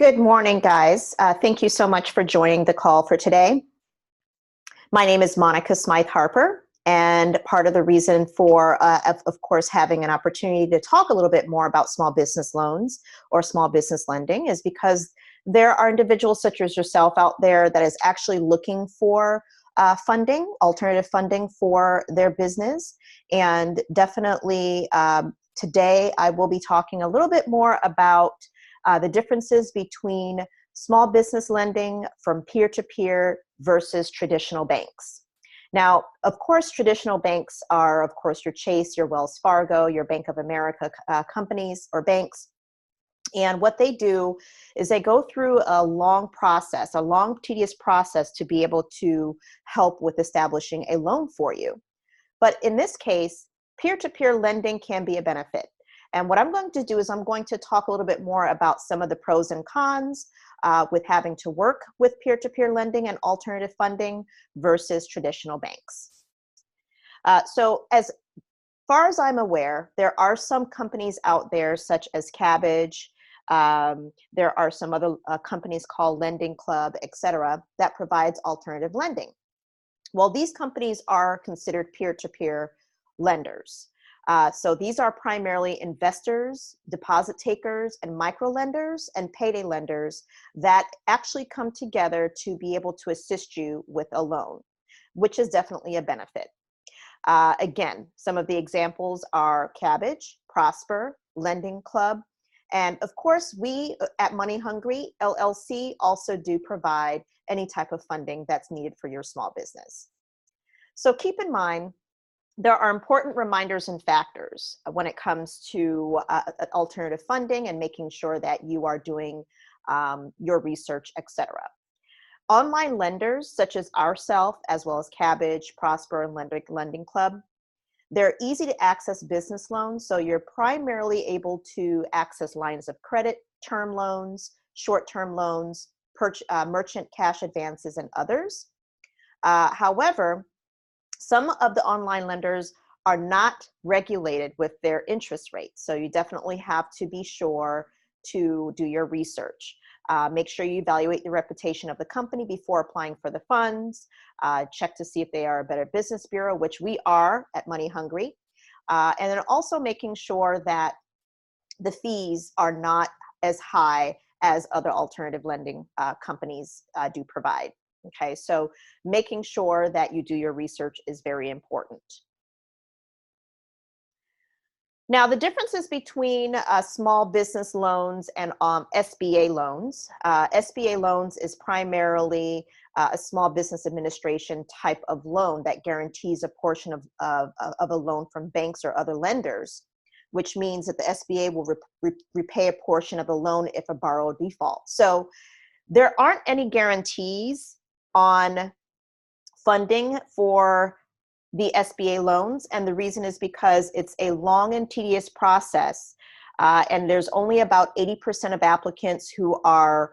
Good morning, guys. Thank you so much for joining the call for today. My name is Monica Smythe Harper, and part of the reason for, of course, having an opportunity to talk a little bit more about small business loans or small business lending is because there are individuals such as yourself out there that is actually looking for funding, alternative funding for their business. And definitely today I will be talking a little bit more about the differences between small business lending from peer-to-peer versus traditional banks. Now, of course, traditional banks are, of course, your Chase, your Wells Fargo, your Bank of America companies or banks. And what they do is they go through a long process, a long, tedious process to be able to help with establishing a loan for you. But in this case, peer-to-peer lending can be a benefit. And what I'm going to do is I'm going to talk a little bit more about some of the pros and cons with having to work with peer-to-peer lending and alternative funding versus traditional banks. So as far as I'm aware, there are some companies out there such as Kabbage, there are some other companies called Lending Club, etc., that provides alternative lending. Well, these companies are considered peer-to-peer lenders. So these are primarily investors, deposit takers, and micro lenders and payday lenders that actually come together to be able to assist you with a loan, which is definitely a benefit. Again, some of the examples are Kabbage, Prosper, Lending Club, and of course, we at Money Hungry LLC also do provide any type of funding that's needed for your small business. So keep in mind, there are important reminders and factors when it comes to alternative funding and making sure that you are doing your research, etc. Online lenders such as ourselves, as well as Kabbage, Prosper, and Lending Club, they're easy to access business loans, so you're primarily able to access lines of credit, term loans, short-term loans, merchant cash advances, and others. However, some of the online lenders are not regulated with their interest rates, so you definitely have to be sure to do your research. Make sure you evaluate the reputation of the company before applying for the funds. Check to see if they are a Better Business Bureau, which we are at Money Hungry. And then also making sure that the fees are not as high as other alternative lending companies do provide. Okay, so making sure that you do your research is very important. Now, the differences between small business loans and SBA loans. SBA loans is primarily a small business administration type of loan that guarantees a portion of a loan from banks or other lenders, which means that the SBA will repay a portion of the loan if a borrower defaults. So there aren't any guarantees on funding for the SBA loans, and the reason is because it's a long and tedious process, and there's only about 80% of applicants who are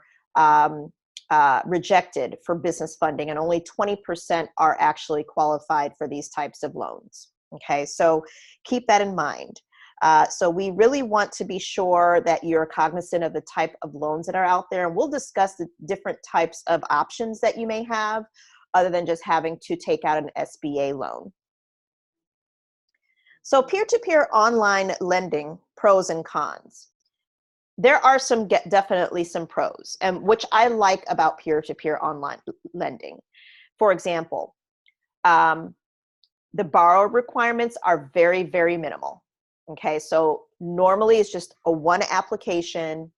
rejected for business funding, and only 20% are actually qualified for these types of loans. Okay, so keep that in mind. So we really want to be sure that you're cognizant of the type of loans that are out there, and we'll discuss the different types of options that you may have other than just having to take out an SBA loan. So peer-to-peer online lending, pros and cons. There are definitely some pros, and which I like about peer-to-peer online lending. For example, the borrower requirements are very, very minimal. Okay, so normally it's just a one application,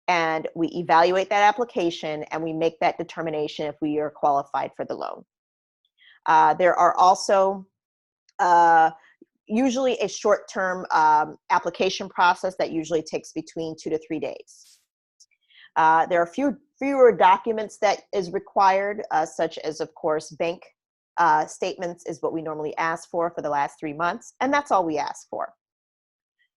and we evaluate that application and we make that determination if we are qualified for the loan. There are also usually a short-term application process that usually takes between 2 to 3 days. There are fewer documents that is required, such as, of course, bank statements is what we normally ask for the last 3 months, and that's all we ask for.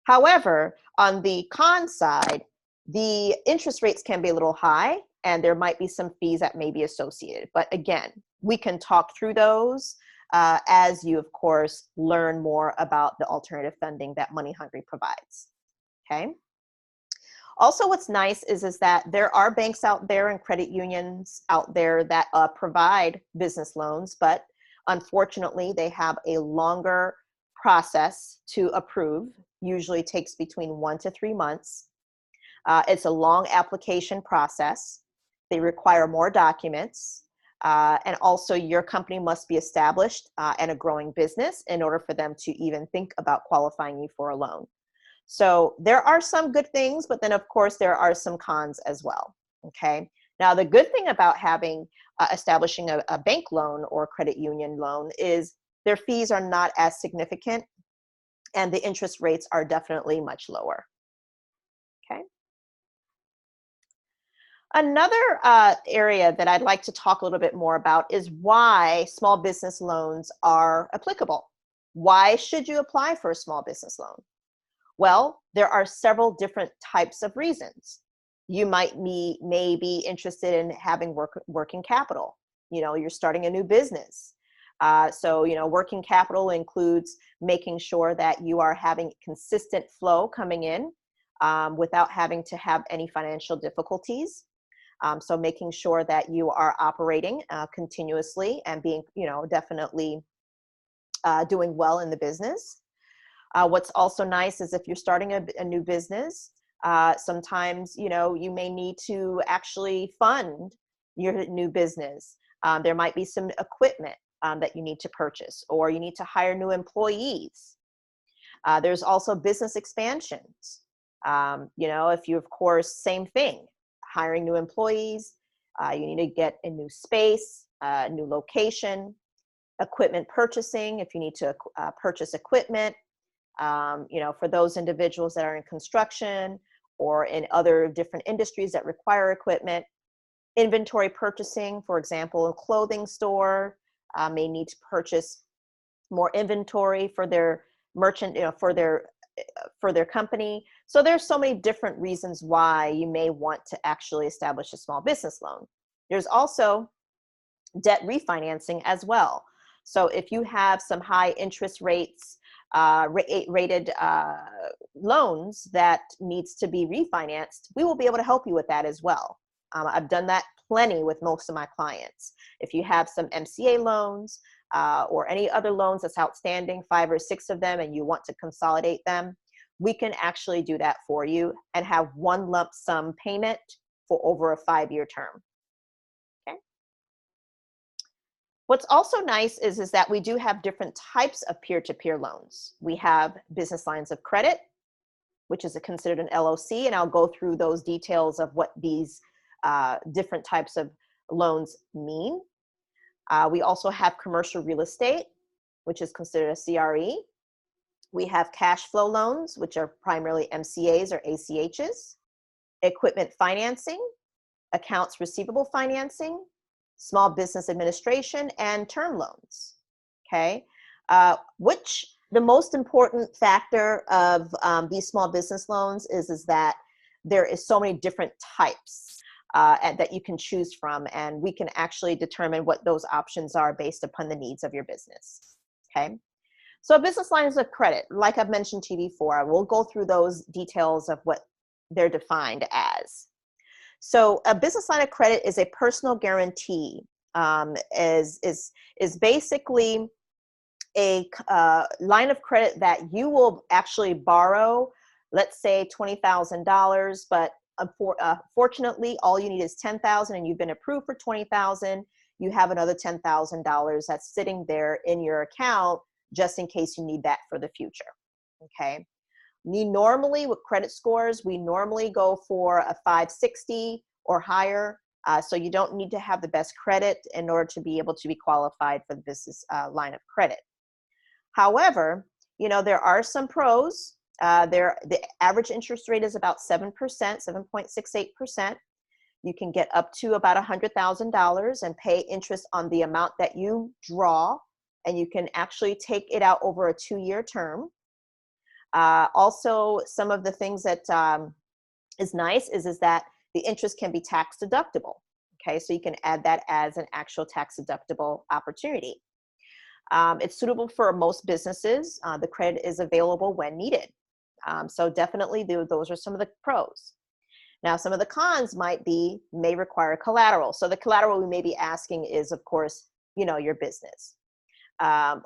However, on the con side, the interest rates can be a little high, and there might be some fees that may be associated. But again, we can talk through those as you, of course, learn more about the alternative funding that Money Hungry provides. Okay. Also, what's nice is that there are banks out there and credit unions out there that provide business loans, but unfortunately, they have a longer process to approve. Usually takes between 1 to 3 months. It's a long application process. They require more documents. And also, your company must be established and a growing business in order for them to even think about qualifying you for a loan. So there are some good things, but then of course there are some cons as well. Okay. Now the good thing about having establishing a bank loan or credit union loan is their fees are not as significant, and the interest rates are definitely much lower. Okay. Another area that I'd like to talk a little bit more about is why small business loans are applicable. Why should you apply for a small business loan? Well, there are several different types of reasons. You may be interested in having working capital. You're starting a new business. So, working capital includes making sure that you are having consistent flow coming in without having to have any financial difficulties. So making sure that you are operating continuously and being, definitely doing well in the business. What's also nice is if you're starting a new business, sometimes, you may need to actually fund your new business. There might be some equipment that you need to purchase, or you need to hire new employees. There's also business expansions. If you, of course, same thing, hiring new employees, you need to get a new space, new location, equipment purchasing, if you need to purchase equipment. For those individuals that are in construction or in other different industries that require equipment. Inventory purchasing, for example, a clothing store may need to purchase more inventory for their for their company. So there's so many different reasons why you may want to actually establish a small business loan. There's also debt refinancing as well. So if you have some high interest rates, rated loans that needs to be refinanced, we will be able to help you with that as well. I've done that plenty with most of my clients. If you have some MCA loans or any other loans that's outstanding, 5 or 6 of them, and you want to consolidate them, we can actually do that for you and have one lump sum payment for over a 5-year term. Okay. What's also nice is that we do have different types of peer-to-peer loans. We have business lines of credit, which is considered an LOC, and I'll go through those details of what these different types of loans mean. We also have commercial real estate, which is considered a CRE. We have cash flow loans, which are primarily MCAs or ACHs, equipment financing, accounts receivable financing, small business administration, and term loans. Okay, which the most important factor of these small business loans is that there is so many different types that you can choose from, and we can actually determine what those options are based upon the needs of your business. Okay, so business lines of credit, like I've mentioned to you before, we'll go through those details of what they're defined as. So a business line of credit is a personal guarantee, is basically a line of credit that you will actually borrow, let's say $20,000, but fortunately, all you need is $10,000 and you've been approved for $20,000. You have another $10,000 that's sitting there in your account just in case you need that for the future. Okay. Normally, with credit scores, we normally go for a 560 or higher. So you don't need to have the best credit in order to be able to be qualified for the business line of credit. However, there are some pros. The average interest rate is about 7%, 7.68%. You can get up to about $100,000 and pay interest on the amount that you draw, and you can actually take it out over a 2-year term. Also, some of the things that is nice is that the interest can be tax deductible. Okay, so you can add that as an actual tax deductible opportunity. It's suitable for most businesses. The credit is available when needed. So definitely those are some of the pros. Now, some of the cons may require collateral. So the collateral we may be asking is, of course, your business.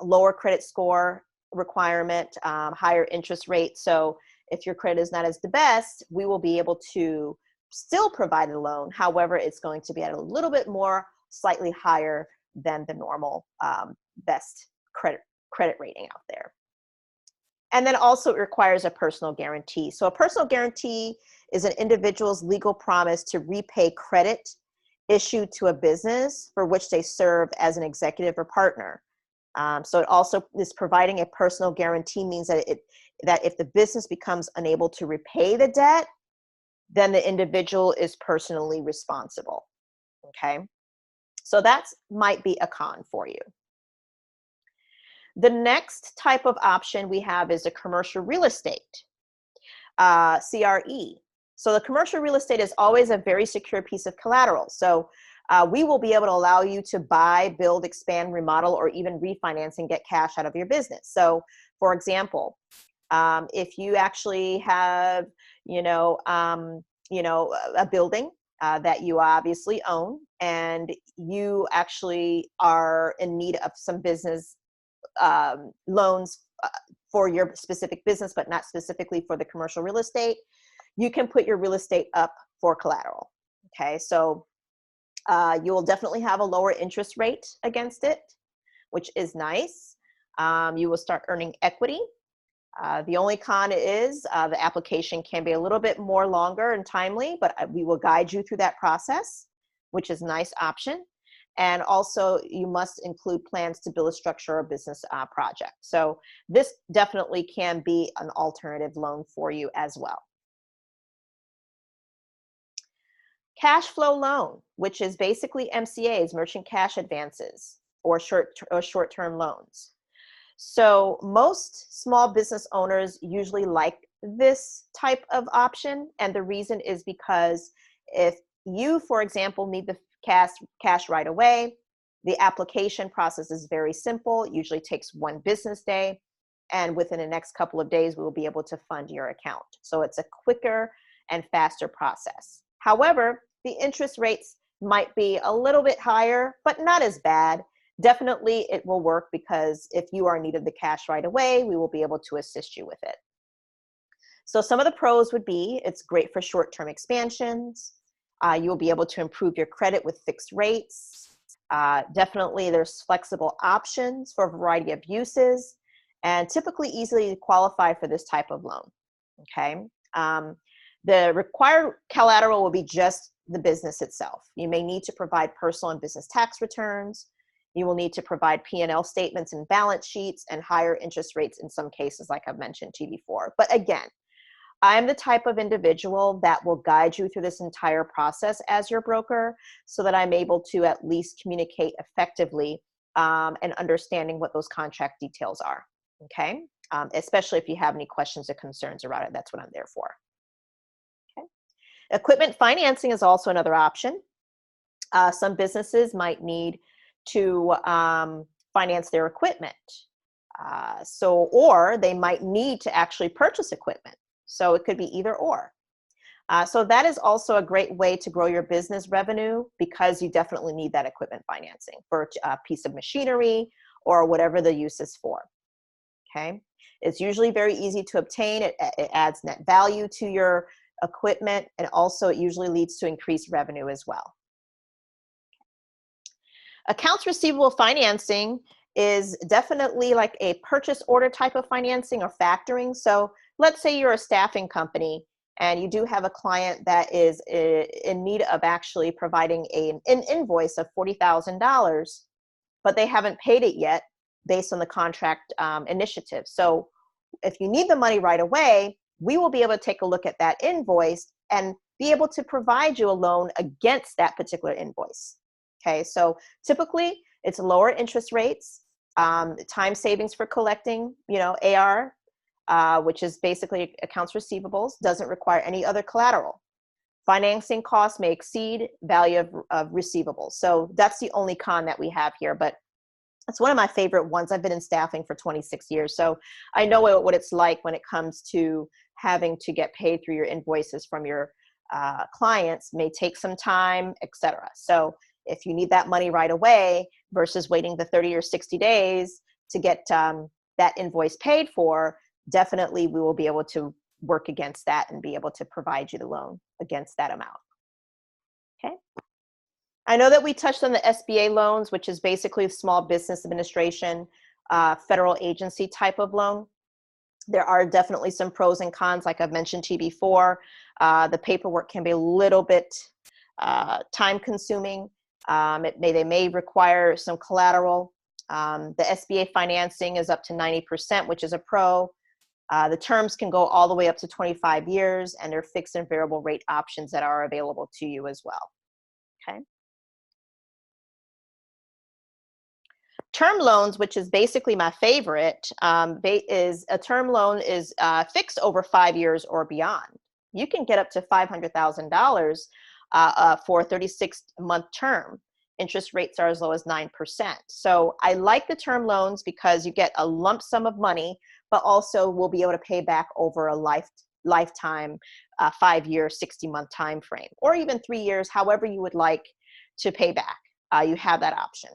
Lower credit score requirement, higher interest rate. So if your credit is not as the best, we will be able to still provide a loan. However, it's going to be at a little bit more, slightly higher than the normal best credit rating out there. And then also it requires a personal guarantee. So a personal guarantee is an individual's legal promise to repay credit issued to a business for which they serve as an executive or partner. So it also is providing a personal guarantee means that that if the business becomes unable to repay the debt, then the individual is personally responsible. Okay, so that might be a con for you. The next type of option we have is a commercial real estate, CRE. So the commercial real estate is always a very secure piece of collateral. So we will be able to allow you to buy, build, expand, remodel, or even refinance and get cash out of your business. So for example, if you actually have, a building that you obviously own, and you actually are in need of some business loans for your specific business, but not specifically for the commercial real estate, you can put your real estate up for collateral. Okay, so you will definitely have a lower interest rate against it, which is nice. You will start earning equity. The only con is the application can be a little bit more longer and timely, but we will guide you through that process, which is a nice option. And also you must include plans to build a structure or business project. So this definitely can be an alternative loan for you as well. Cash flow loan, which is basically MCAs, merchant cash advances, or short-term loans. So most small business owners usually like this type of option. And the reason is because if you, for example, need the cash right away, the application process is very simple. It usually takes 1 business day. And within the next couple of days, we will be able to fund your account. So it's a quicker and faster process. However, the interest rates might be a little bit higher, but not as bad. Definitely it will work, because if you are in need of the cash right away, we will be able to assist you with it. So some of the pros would be, it's great for short-term expansions. You will be able to improve your credit with fixed rates. Definitely there's flexible options for a variety of uses, and typically easily qualify for this type of loan. Okay. The required collateral will be just the business itself. You may need to provide personal and business tax returns. You will need to provide P&L statements and balance sheets, and higher interest rates in some cases, like I've mentioned to you before. But again, I'm the type of individual that will guide you through this entire process as your broker, so that I'm able to at least communicate effectively and understanding what those contract details are. Okay, especially if you have any questions or concerns around it, that's what I'm there for. Okay. Equipment financing is also another option. Some businesses might need to finance their equipment. Or they might need to actually purchase equipment. So it could be either or. So that is also a great way to grow your business revenue, because you definitely need that equipment financing for a piece of machinery or whatever the use is for. Okay. It's usually very easy to obtain. It adds net value to your equipment, and also it usually leads to increased revenue as well. Accounts receivable financing is definitely like a purchase order type of financing or factoring. So let's say you're a staffing company and you do have a client that is in need of actually providing an invoice of $40,000, but they haven't paid it yet based on the contract initiative. So if you need the money right away, we will be able to take a look at that invoice and be able to provide you a loan against that particular invoice. Okay, so typically it's lower interest rates, time savings for collecting, AR, which is basically accounts receivables, doesn't require any other collateral. Financing costs may exceed value of receivables. So that's the only con that we have here, but it's one of my favorite ones. I've been in staffing for 26 years, so I know what it's like when it comes to having to get paid through your invoices from your clients may take some time, etc. So if you need that money right away versus waiting the 30 or 60 days to get that invoice paid for, definitely we will be able to work against that and be able to provide you the loan against that amount. Okay. I know that we touched on the SBA loans, which is basically Small Business Administration, federal agency type of loan. There are definitely some pros and cons, like I've mentioned to you before. The paperwork can be a little bit time consuming. They may require some collateral. The SBA financing is up to 90%, which is a pro. The terms can go all the way up to 25 years, and there are fixed and variable rate options that are available to you as well. Okay. Term loans, which is basically my favorite, is a term loan is fixed over 5 years or beyond. You can get up to $500,000 for a 36-month term. Interest rates are as low as 9%. So I like the term loans because you get a lump sum of money, but also will be able to pay back over a lifetime, 5-year, 60-month time frame, or even 3 years, however you would like to pay back. You have that option.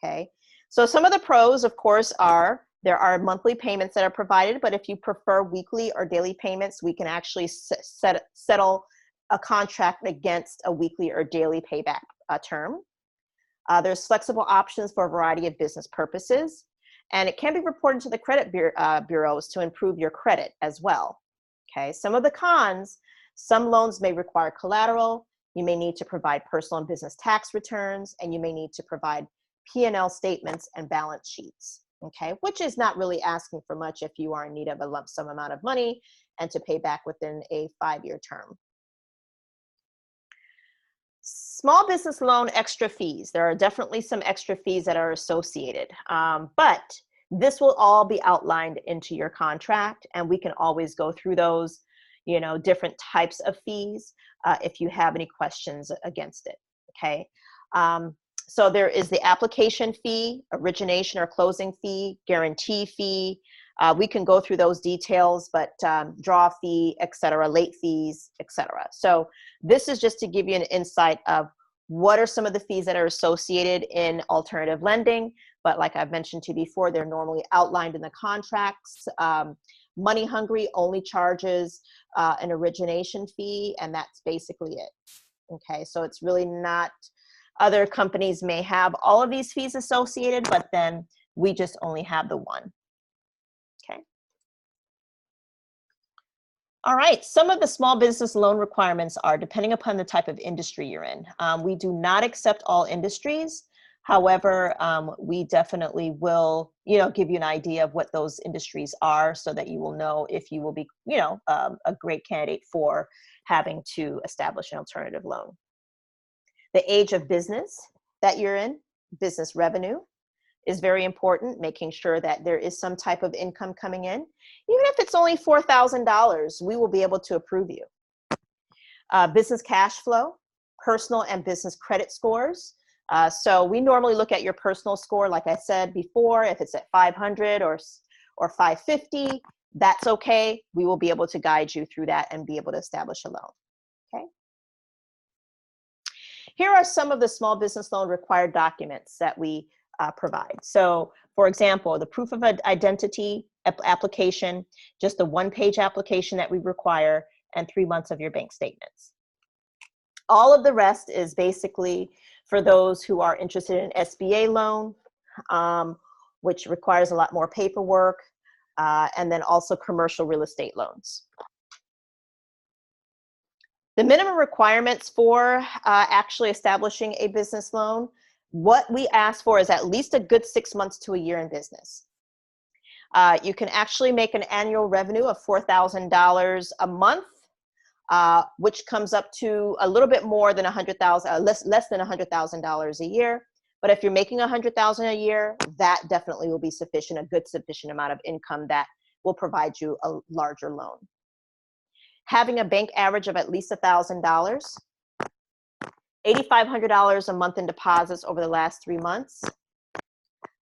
Okay. So some of the pros, of course, are there are monthly payments that are provided, but if you prefer weekly or daily payments, we can actually settle a contract against a weekly or daily payback term. There's flexible options for a variety of business purposes, and it can be reported to the credit bureaus to improve your credit as well. Okay, some of the cons, some loans may require collateral, you may need to provide personal and business tax returns, and you may need to provide P&L statements and balance sheets, okay, which is not really asking for much if you are in need of a lump sum amount of money and to pay back within a 5-year term. Small business loan extra fees. There are definitely some extra fees that are associated, but this will all be outlined into your contract, and we can always go through those, different types of fees if you have any questions against it, okay? So there is the application fee, origination or closing fee, guarantee fee. We can go through those details, but draw fee, et cetera, late fees, et cetera. So this is just to give you an insight of what are some of the fees that are associated in alternative lending. But like I've mentioned to you before, they're normally outlined in the contracts. Money Hungry only charges an origination fee, and that's basically it. Okay, so it's really not. Other companies may have all of these fees associated, but then we just only have the one. Okay. All right, some of the small business loan requirements are depending upon the type of industry you're in. We do not accept all industries. However, we definitely will, give you an idea of what those industries are so that you will know if you will be, a great candidate for having to establish an alternative loan. The age of business that you're in, business revenue, is very important, making sure that there is some type of income coming in. Even if it's only $4,000, we will be able to approve you. Business cash flow, personal and business credit scores. So we normally look at your personal score, like I said before, if it's at 500 or 550, that's okay. We will be able to guide you through that and be able to establish a loan, okay? Here are some of the small business loan required documents that we provide. So for example, the proof of identity application, just a one-page application that we require, and 3 months of your bank statements. All of the rest is basically for those who are interested in SBA loan, which requires a lot more paperwork, and then also commercial real estate loans. The minimum requirements for actually establishing a business loan, what we ask for is at least a good 6 months to a year in business. You can actually make an annual revenue of $4,000 a month, which comes up to a little bit more than $100,000, less than $100,000 a year. But if you're making $100,000 a year, that definitely will be sufficient, a good sufficient amount of income that will provide you a larger loan. Having a bank average of at least $1,000, $8,500 a month in deposits over the last 3 months,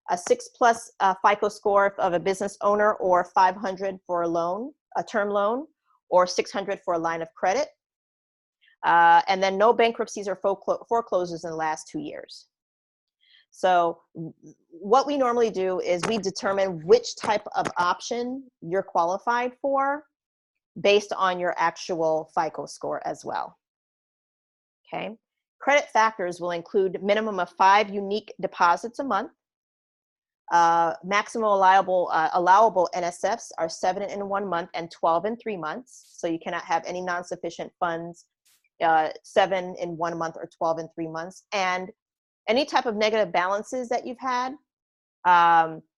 a 6+ FICO score of a business owner, or 500 for a loan, a term loan, or 600 for a line of credit, And then no bankruptcies or foreclosures in the last 2 years. So what we normally do is we determine which type of option you're qualified for based on your actual FICO score as well. Okay. Credit factors will include minimum of 5 unique deposits a month. Maximum allowable NSFs are 7 in 1 month and 12 in 3 months. So you cannot have any non-sufficient funds, 7 in 1 month or 12 in 3 months. And any type of negative balances that you've had,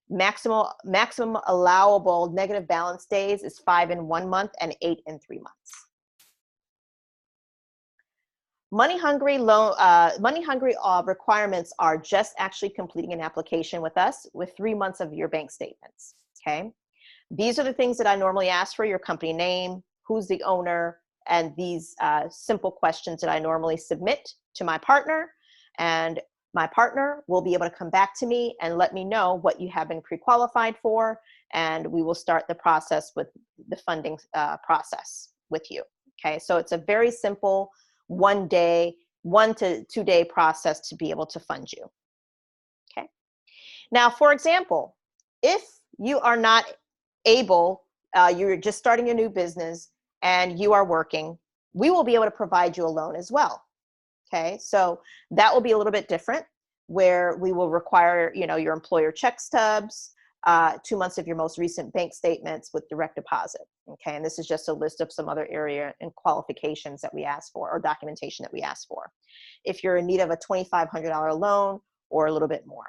maximum allowable negative balance days is 5 in 1 month and 8 in 3 months. Money hungry requirements are just actually completing an application with us with 3 months of your bank statements. Okay, these are the things that I normally ask for: your company name, who's the owner, and these simple questions that I normally submit to my partner, and my partner will be able to come back to me and let me know what you have been pre-qualified for, and we will start the process with the funding process with you. Okay, so it's a very simple 1 to 2 day process to be able to fund you. Okay. Now, for example, if you are not able, you're just starting a new business and you are working, we will be able to provide you a loan as well. Okay, so that will be a little bit different, where we will require, your employer check stubs, 2 months of your most recent bank statements with direct deposit. Okay, and this is just a list of some other area and qualifications that we ask for, or documentation that we ask for, if you're in need of a $2,500 loan or a little bit more.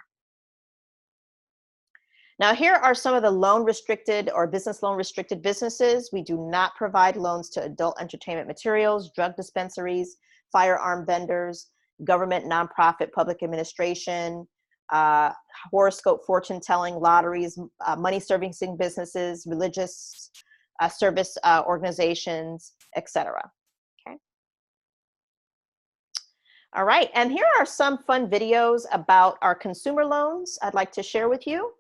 Now, here are some of the loan restricted or business loan restricted businesses. We do not provide loans to adult entertainment materials, drug dispensaries, firearm vendors, government, nonprofit, public administration, horoscope, fortune telling, lotteries, money servicing businesses, religious service organizations, etc. Okay. All right, and here are some fun videos about our consumer loans I'd like to share with you.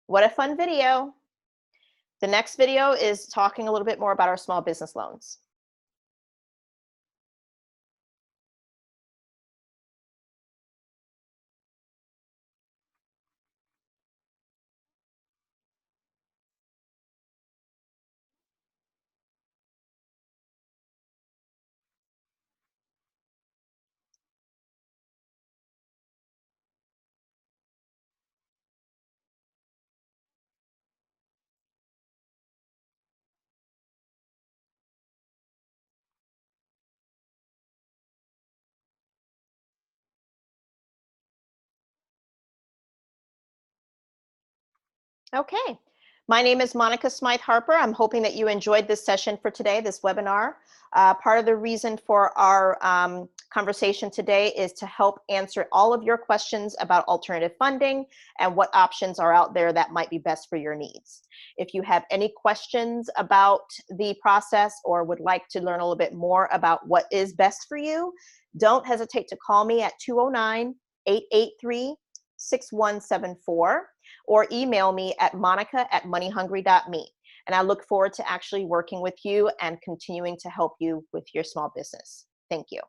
What a fun video. The next video is talking a little bit more about our small business loans. Okay, my name is Monica Smythe Harper. I'm hoping that you enjoyed this session for today, this webinar. Part of the reason for our conversation today is to help answer all of your questions about alternative funding and what options are out there that might be best for your needs. If you have any questions about the process or would like to learn a little bit more about what is best for you, don't hesitate to call me at 209-883-6174 or email me at monica@moneyhungry.me. And I look forward to actually working with you and continuing to help you with your small business. Thank you.